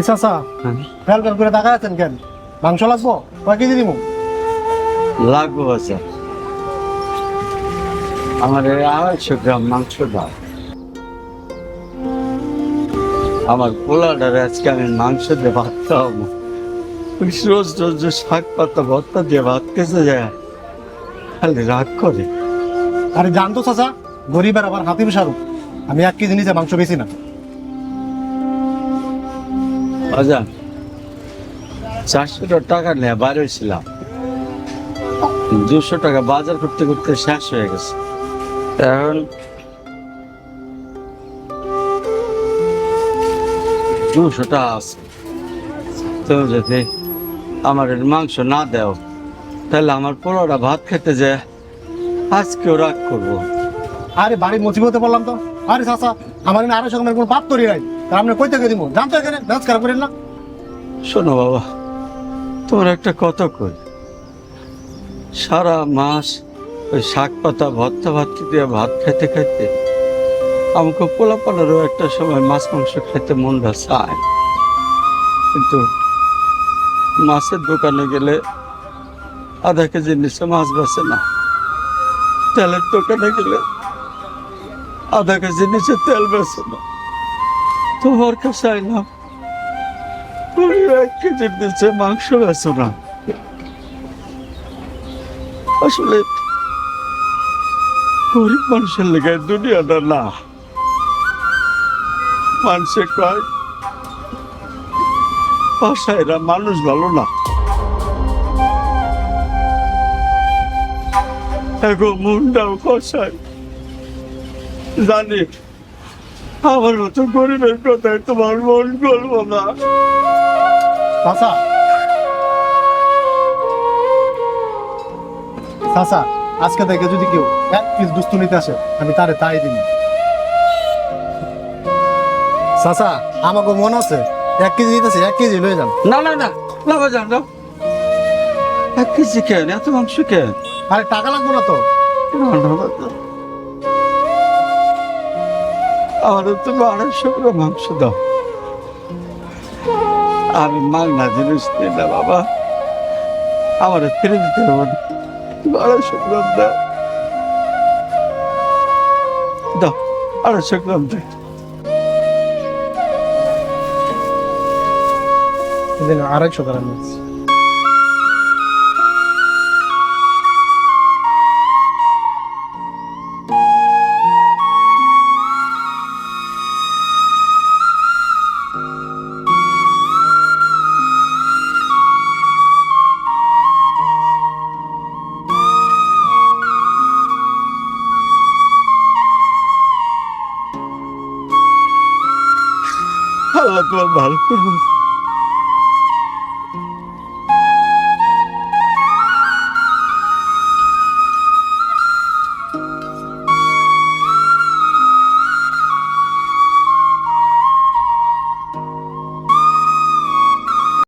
চাচা fail fail করে টাকা আছেন কেন? মাংস লাগবো? কয় কেজি দিব? লাগবো আছে আমার 250 গ্রাম মাংস দাও। আমার পোলাটার আজকে আমি মাংস দিয়ে ভাত খাওয়াবো। রোজ রোজ যে শাক পাতা ভর্তা দিয়ে ভাত খেতে যায় খালি রাগ করে। আরে জানতো চাচা, গরিবের আবার হাতির সারু। আমি 1 কেজি নিচে মাংস বেশি না। বাজান 400 টাকা নিয়ে বাইরে হয়েছিলাম, 200 টাকা বাজার করতে করতে শেষ হয়ে গেছে। এখন 200 টাকা আছে। তুমি যদি আমার মাংস না দাও তাহলে আমার পোলাটা ভাত খেতে যায় আজকেও রাগ করবো। আরে বাড়ির মুসিবতে বললাম তো। আরে চাচা, আমার এখানে 250 গ্রামের কোনো পাপ তৈরি নাই। তা আপনি কই থেকে দিব? জানতো এখানে নাচ খারাপ করেন না। শোনো বাবা, তোমার একটা কথা কই, সারা মাস ওই শাক পাতা ভর্তা ভাত দিয়ে ভাত খেতে খেতে আমাকে পোলাপানেরও একটা সময় মাছ মাংস খেতে মনটা চায়, কিন্তু মাছের দোকানে গেলে আধা কেজি নিচে মাছ বেচে না, তেলের দোকানে গেলে আধা কেজি নিচে তেল বেচে না। তোমার কাছে আইলাম, তুমি 1 কেজির নিচে মাংস বেচো না। আসলে গরিব মানুষের লেগে দুনিয়াটা না। মানুষে কয় বাসায়রা মানুষ ভালো না, এখন মনটাও কষায়। জানি আমার মতো গরিবের কথায় তোমার মন গলবো না। চাচা, চাচা, আজকে থেকে যদি কেউ 1 পিস দুস্তু নিতে আসে আমি তারে তাই দিব। চাচা, আমাকে মন আছে 1 কেজি দিতেছে, 1 কেজি লয়ে যান। না না না না বাজান দাও, 1 কেজি কেন, এত মাংস কেন? আরে টাকা লাগবে না তো। আমার তুমি 250 গ্রাম মাংস দাও। আমি মাংনা জিনিস নিই না বাবা, আমার ফিরে দিতে হবে না। তুমি 250 গ্রাম দাও, দাও 250 গ্রাম দাও। 250 গ্রাম নিচ্ছি। আল্লাহ তোমার ভালো করুন।